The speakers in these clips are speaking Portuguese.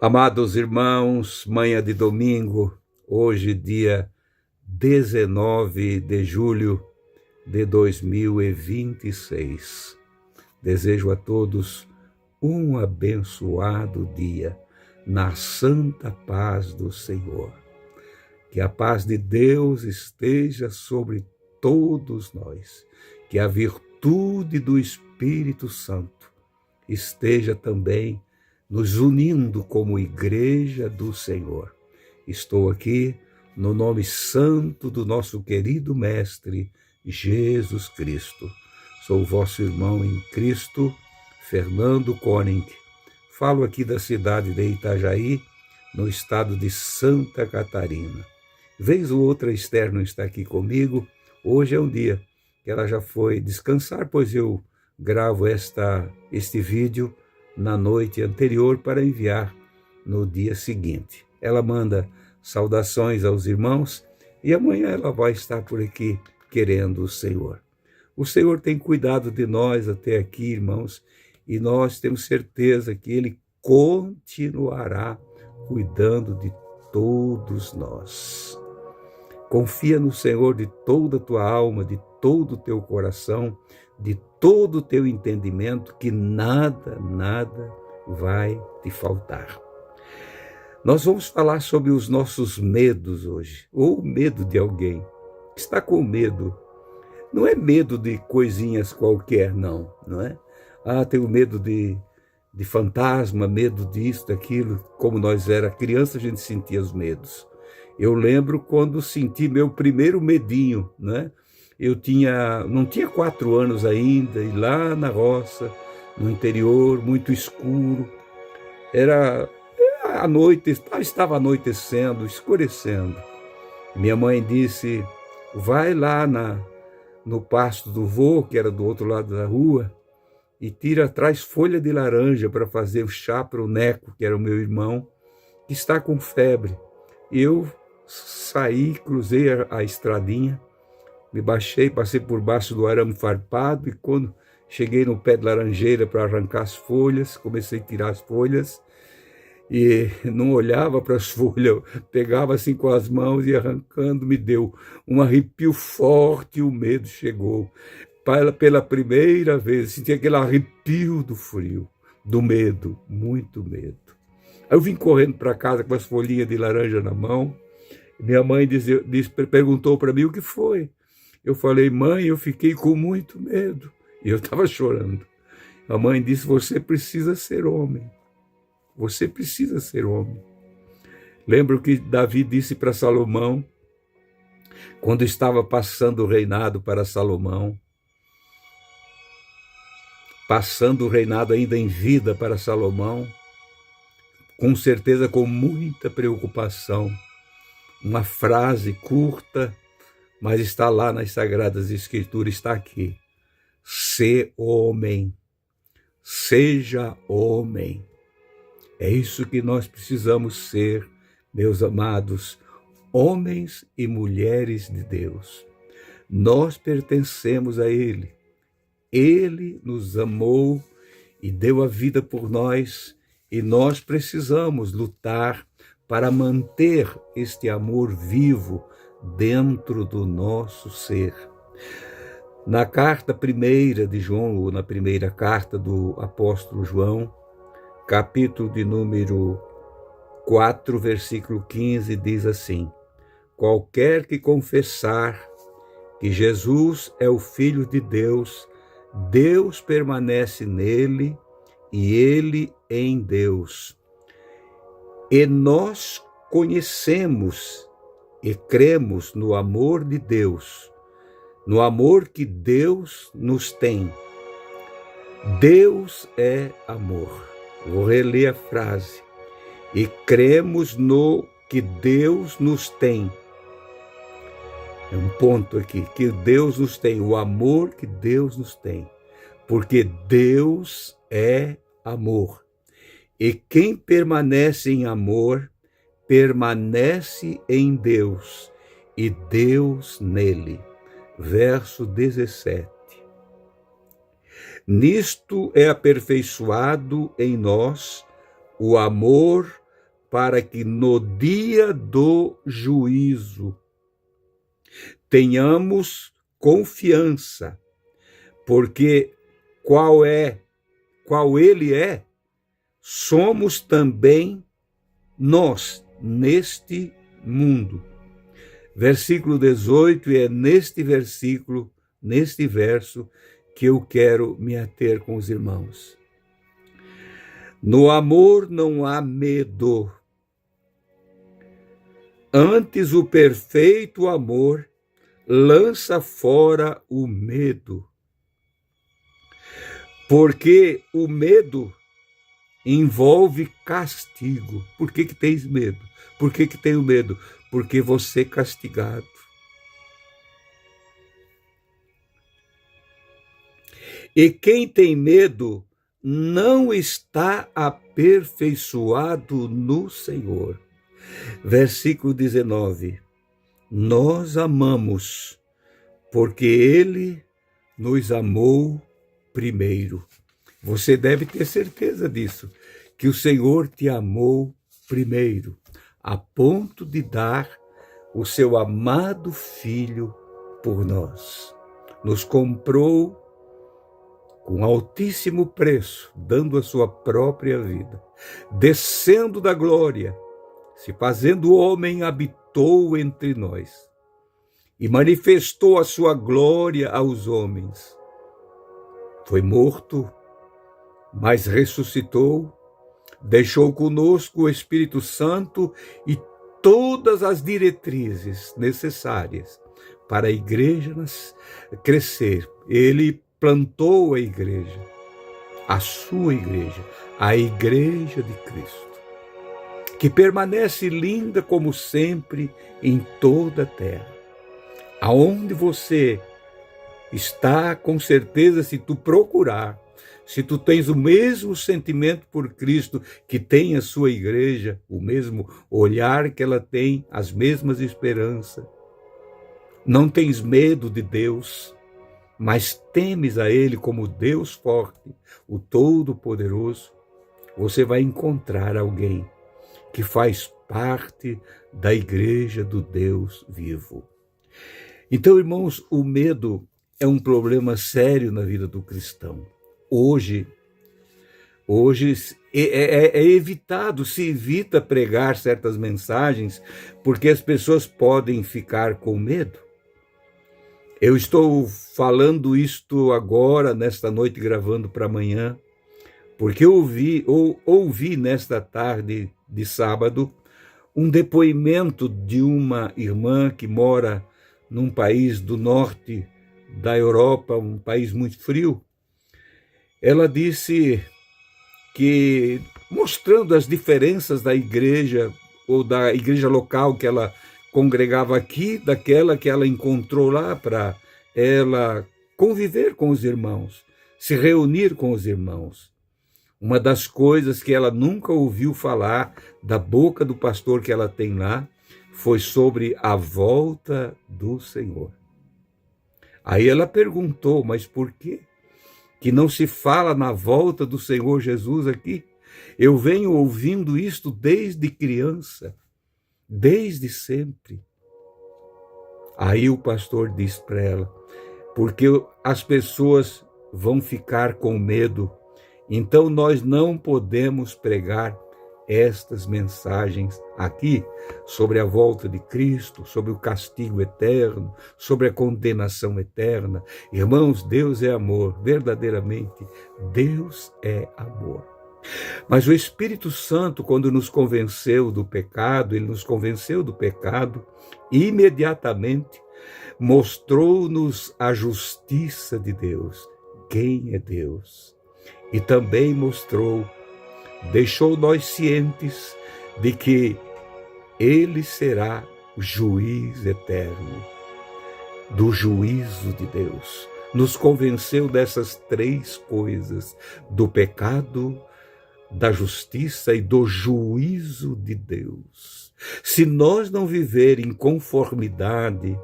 Amados irmãos, manhã de domingo, hoje dia 19 de julho de 2026. Desejo a todos um abençoado dia na santa paz do Senhor. Que a paz de Deus esteja sobre todos nós, que a virtude do Espírito Santo esteja também nos unindo como igreja do Senhor. Estou aqui no nome santo do nosso querido Mestre, Jesus Cristo. Sou o vosso irmão em Cristo, Fernando Koning. Falo aqui da cidade de Itajaí, no estado de Santa Catarina. Vez ou outra, Esther não está aqui comigo. Hoje é um dia que ela já foi descansar, pois eu gravo este vídeo na noite anterior para enviar no dia seguinte. Ela manda saudações aos irmãos e amanhã ela vai estar por aqui querendo o Senhor. O Senhor tem cuidado de nós até aqui, irmãos, e nós temos certeza que Ele continuará cuidando de todos nós. Confia no Senhor de toda a tua alma, de todo o teu coração, de todo o teu entendimento, que nada vai te faltar. Nós vamos falar sobre os nossos medos hoje, ou medo de alguém. Está com medo. Não é medo de coisinhas qualquer, não é? Tenho medo de fantasma, medo disso, daquilo. Como nós era criança, a gente sentia os medos. Eu lembro quando senti meu primeiro medinho, né? Eu não tinha 4 anos ainda, e lá na roça, no interior, muito escuro. Era a noite, estava anoitecendo, escurecendo. Minha mãe disse, vai lá no pasto do vô, que era do outro lado da rua, e traz folha de laranja para fazer o chá para o Neco, que era o meu irmão, que está com febre. E eu saí, cruzei a estradinha, me baixei, passei por baixo do arame farpado, e quando cheguei no pé de laranjeira para arrancar as folhas, comecei a tirar as folhas e não olhava para as folhas, pegava assim com as mãos e arrancando, me deu um arrepio forte e o medo chegou. Pela primeira vez, senti aquele arrepio do frio, do medo, muito medo. Aí eu vim correndo para casa com as folhinhas de laranja na mão. Minha mãe perguntou para mim o que foi. Eu falei, mãe, eu fiquei com muito medo. E eu estava chorando. A mãe disse, você precisa ser homem. Você precisa ser homem. Lembro que Davi disse para Salomão, quando estava passando o reinado para Salomão, passando o reinado ainda em vida para Salomão, com certeza com muita preocupação, uma frase curta, mas está lá nas Sagradas Escrituras, está aqui. Sê homem, seja homem. É isso que nós precisamos ser, meus amados, homens e mulheres de Deus. Nós pertencemos a Ele. Ele nos amou e deu a vida por nós, e nós precisamos lutar para manter este amor vivo dentro do nosso ser. Na carta primeira de João, ou na primeira carta do apóstolo João, capítulo de número 4, versículo 15, diz assim, qualquer que confessar que Jesus é o Filho de Deus, Deus permanece nele e ele em Deus. E nós conhecemos e cremos no amor de Deus, no amor que Deus nos tem. Deus é amor. Vou reler a frase. E cremos no que Deus nos tem. É um ponto aqui, que Deus nos tem, o amor que Deus nos tem. Porque Deus é amor. E quem permanece em amor, permanece em Deus, e Deus nele. Verso 17. Nisto é aperfeiçoado em nós o amor para que no dia do juízo tenhamos confiança, porque qual ele é, somos também nós neste mundo. Versículo 18, e é neste versículo, neste verso, que eu quero me ater com os irmãos. No amor não há medo. Antes, o perfeito amor lança fora o medo. Porque o medo envolve castigo. Por que tens medo? Por que tenho medo? Porque você é castigado. E quem tem medo não está aperfeiçoado no Senhor. Versículo 19. Nós amamos, porque Ele nos amou primeiro. Você deve ter certeza disso, que o Senhor te amou primeiro, a ponto de dar o seu amado Filho por nós. Nos comprou com altíssimo preço, dando a sua própria vida. Descendo da glória, se fazendo homem, habitou entre nós e manifestou a sua glória aos homens. Foi morto, mas ressuscitou, deixou conosco o Espírito Santo e todas as diretrizes necessárias para a igreja crescer. Ele plantou a igreja, a sua igreja, a igreja de Cristo, que permanece linda como sempre em toda a terra. Aonde você está, com certeza, se tu procurar, se tu tens o mesmo sentimento por Cristo que tem a sua igreja, o mesmo olhar que ela tem, as mesmas esperanças, não tens medo de Deus, mas temes a Ele como Deus forte, o Todo-Poderoso, você vai encontrar alguém que faz parte da igreja do Deus vivo. Então, irmãos, o medo é um problema sério na vida do cristão. Hoje é evitado, se evita pregar certas mensagens, porque as pessoas podem ficar com medo. Eu estou falando isto agora, nesta noite, gravando para amanhã, porque eu ouvi nesta tarde de sábado um depoimento de uma irmã que mora num país do norte da Europa, um país muito frio. Ela disse que, mostrando as diferenças da igreja, ou da igreja local que ela congregava aqui, daquela que ela encontrou lá, para ela conviver com os irmãos, se reunir com os irmãos. Uma das coisas que ela nunca ouviu falar da boca do pastor que ela tem lá foi sobre a volta do Senhor. Aí ela perguntou, mas por quê que não se fala na volta do Senhor Jesus aqui? Eu venho ouvindo isto desde criança, desde sempre. Aí o pastor disse para ela, porque as pessoas vão ficar com medo, então nós não podemos pregar estas mensagens aqui sobre a volta de Cristo, sobre o castigo eterno, sobre a condenação eterna. Irmãos, Deus é amor, verdadeiramente, Deus é amor. Mas o Espírito Santo, quando nos convenceu do pecado, ele nos convenceu do pecado e imediatamente mostrou-nos a justiça de Deus, quem é Deus. E também deixou nós cientes de que ele será o juiz eterno, do juízo de Deus. Nos convenceu dessas três coisas, do pecado, da justiça e do juízo de Deus. Se nós não viver em conformidade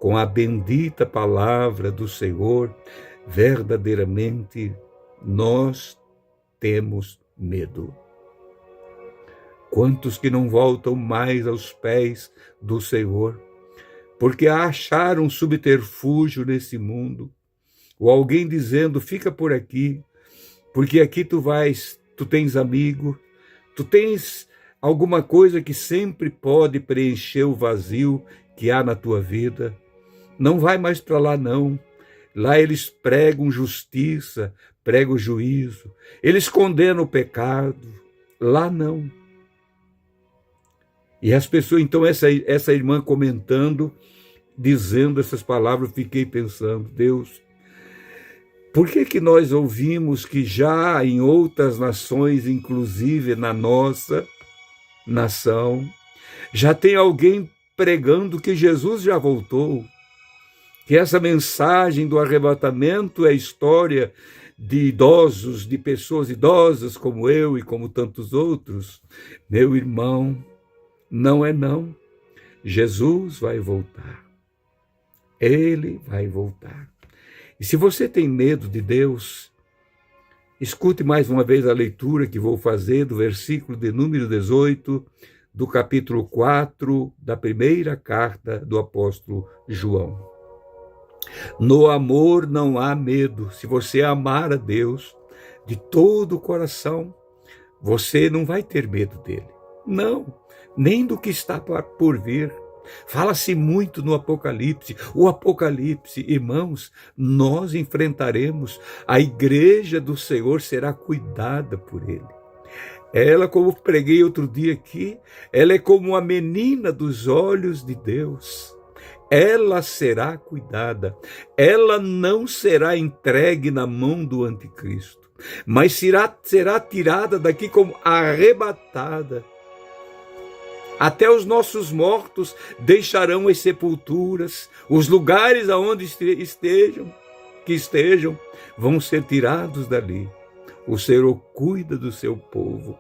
com a bendita palavra do Senhor, verdadeiramente nós temos medo. Quantos que não voltam mais aos pés do Senhor, porque acharam subterfúgio nesse mundo, ou alguém dizendo, fica por aqui, porque aqui tu tens amigo, tu tens alguma coisa que sempre pode preencher o vazio que há na tua vida. Não vai mais para lá, não. Lá eles pregam justiça, pregam juízo, eles condenam o pecado. Lá não. E as pessoas, então, essa irmã comentando, dizendo essas palavras, eu fiquei pensando, Deus, por que nós ouvimos que já em outras nações, inclusive na nossa nação, já tem alguém pregando que Jesus já voltou, que essa mensagem do arrebatamento é história de idosos, de pessoas idosas como eu e como tantos outros? Meu irmão, não é não. Jesus vai voltar. Ele vai voltar. E se você tem medo de Deus, escute mais uma vez a leitura que vou fazer do versículo de número 18, do capítulo 4, da primeira carta do apóstolo João. No amor não há medo. Se você amar a Deus de todo o coração, você não vai ter medo dele. Não, nem do que está por vir. Fala-se muito no Apocalipse. O Apocalipse, irmãos, nós enfrentaremos. A igreja do Senhor será cuidada por ele. Ela, como preguei outro dia aqui, ela é como a menina dos olhos de Deus. Ela será cuidada. Ela não será entregue na mão do anticristo, mas será tirada daqui como arrebatada. Até os nossos mortos deixarão as sepulturas, os lugares aonde estejam, vão ser tirados dali. O Senhor cuida do seu povo.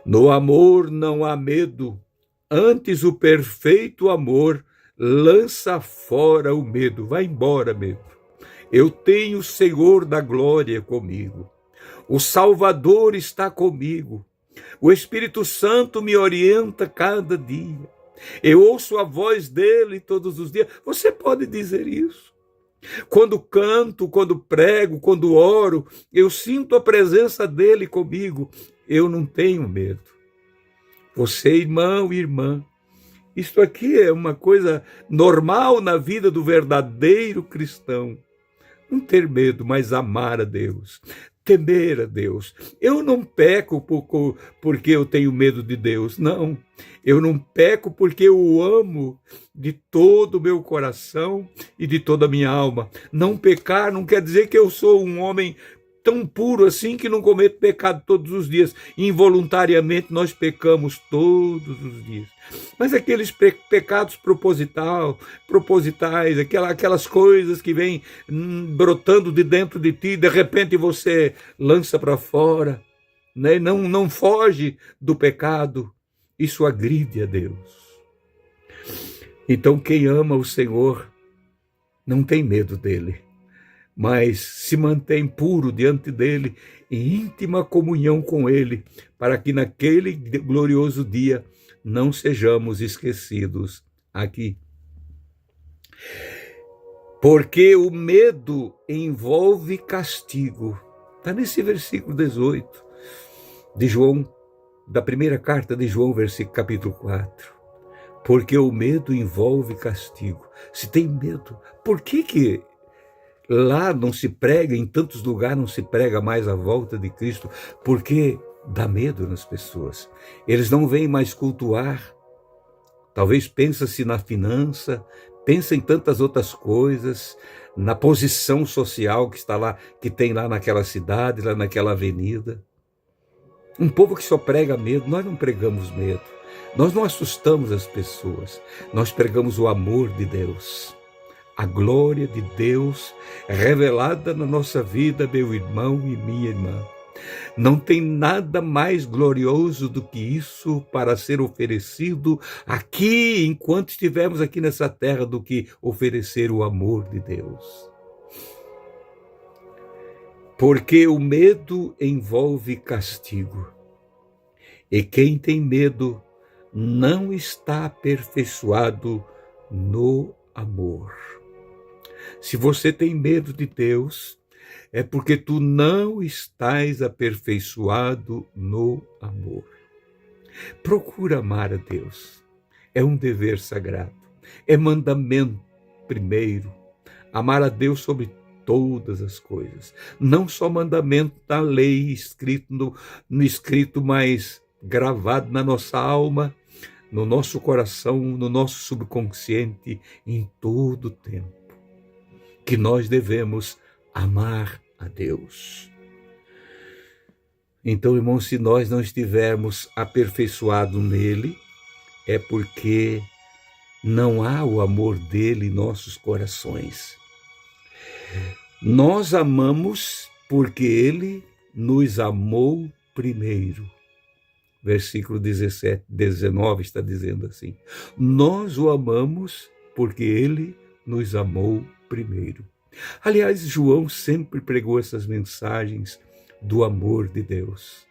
No amor não há medo, antes o perfeito amor lança fora o medo. Vai embora, medo. Eu tenho o Senhor da glória comigo. O Salvador está comigo. O Espírito Santo me orienta cada dia. Eu ouço a voz dele todos os dias. Você pode dizer isso. Quando canto, quando prego, quando oro, eu sinto a presença dele comigo. Eu não tenho medo. Você, irmão e irmã, isto aqui é uma coisa normal na vida do verdadeiro cristão. Não ter medo, mas amar a Deus. Temer a Deus. Eu não peco porque eu tenho medo de Deus, não. Eu não peco porque eu o amo de todo o meu coração e de toda a minha alma. Não pecar não quer dizer que eu sou um homem tão puro assim que não cometo pecado todos os dias. Involuntariamente nós pecamos todos os dias. Mas aqueles pecados propositais, aquelas coisas que vêm brotando de dentro de ti, de repente você lança para fora, né? Não foge do pecado. Isso agride a Deus. Então quem ama o Senhor não tem medo dele, mas se mantém puro diante dele, em íntima comunhão com ele, para que naquele glorioso dia não sejamos esquecidos aqui. Porque o medo envolve castigo. Está nesse versículo 18 de João, da primeira carta de João, capítulo 4. Porque o medo envolve castigo. Se tem medo, por que lá não se prega, em tantos lugares não se prega mais a volta de Cristo? Porque dá medo nas pessoas. Eles não vêm mais cultuar. Talvez pensa-se na finança, pensa em tantas outras coisas, na posição social que está lá, que tem lá naquela cidade, lá naquela avenida. Um povo que só prega medo. Nós não pregamos medo. Nós não assustamos as pessoas. Nós pregamos o amor de Deus. A glória de Deus revelada na nossa vida, meu irmão e minha irmã. Não tem nada mais glorioso do que isso para ser oferecido aqui, enquanto estivermos aqui nessa terra, do que oferecer o amor de Deus. Porque o medo envolve castigo. E quem tem medo não está aperfeiçoado no amor. Se você tem medo de Deus, é porque tu não estás aperfeiçoado no amor. Procura amar a Deus. É um dever sagrado. É mandamento primeiro. Amar a Deus sobre todas as coisas. Não só mandamento da lei escrito no escrito, mas gravado na nossa alma, no nosso coração, no nosso subconsciente, em todo o tempo. Que nós devemos amar a Deus. Então, irmãos, se nós não estivermos aperfeiçoados nele, é porque não há o amor dele em nossos corações. Nós amamos porque ele nos amou primeiro. Versículo 19 está dizendo assim: nós o amamos porque ele nos amou primeiro. Aliás, João sempre pregou essas mensagens do amor de Deus,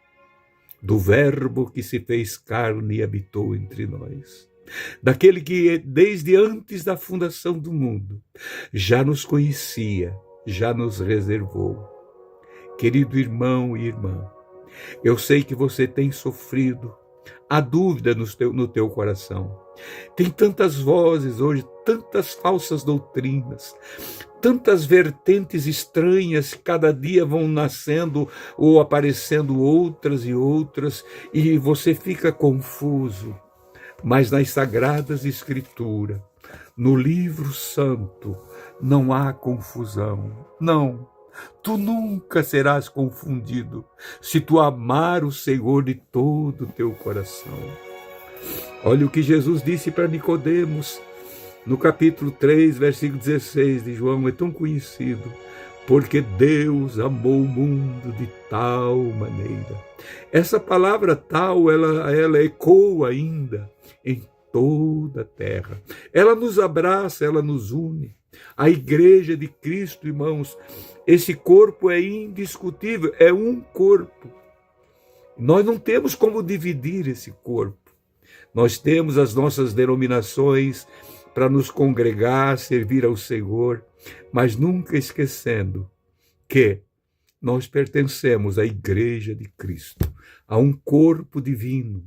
do Verbo que se fez carne e habitou entre nós, daquele que desde antes da fundação do mundo já nos conhecia, já nos reservou. Querido irmão e irmã, eu sei que você tem sofrido, há dúvida no teu coração. Tem tantas vozes hoje, tantas falsas doutrinas, tantas vertentes estranhas, cada dia vão nascendo ou aparecendo outras e outras, e você fica confuso. Mas nas Sagradas Escrituras, no livro santo, não há confusão. Não, tu nunca serás confundido se tu amar o Senhor de todo o teu coração. Olha o que Jesus disse para Nicodemos, no capítulo 3, versículo 16 de João, é tão conhecido. Porque Deus amou o mundo de tal maneira. Essa palavra tal, ela ecoa ainda em toda a terra. Ela nos abraça, ela nos une. A igreja de Cristo, irmãos, esse corpo é indiscutível, é um corpo. Nós não temos como dividir esse corpo. Nós temos as nossas denominações para nos congregar, servir ao Senhor, mas nunca esquecendo que nós pertencemos à Igreja de Cristo, a um corpo divino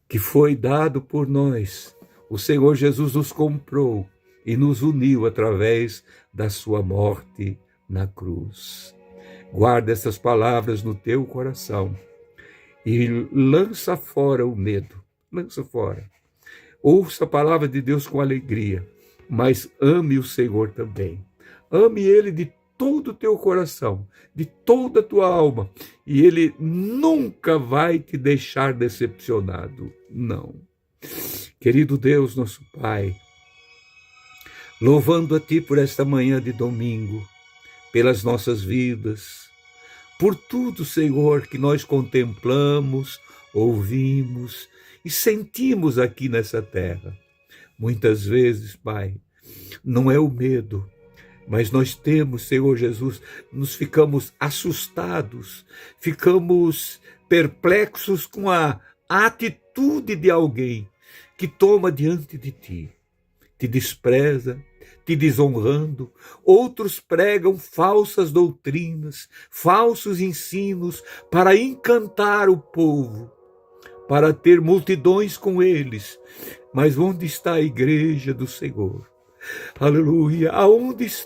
que foi dado por nós. O Senhor Jesus nos comprou e nos uniu através da sua morte na cruz. Guarda essas palavras no teu coração e lança fora o medo, lança fora. Ouça a palavra de Deus com alegria, mas ame o Senhor também. Ame Ele de todo o teu coração, de toda a tua alma, e Ele nunca vai te deixar decepcionado, não. Querido Deus, nosso Pai, louvando a Ti por esta manhã de domingo, pelas nossas vidas, por tudo, Senhor, que nós contemplamos, ouvimos e sentimos aqui nessa terra. Muitas vezes, Pai, não é o medo, mas nós temos, Senhor Jesus, nos ficamos assustados, ficamos perplexos com a atitude de alguém que toma diante de Ti, te despreza, te desonrando. Outros pregam falsas doutrinas, falsos ensinos para encantar o povo, para ter multidões com eles. Mas onde está a igreja do Senhor? Aleluia! Aonde está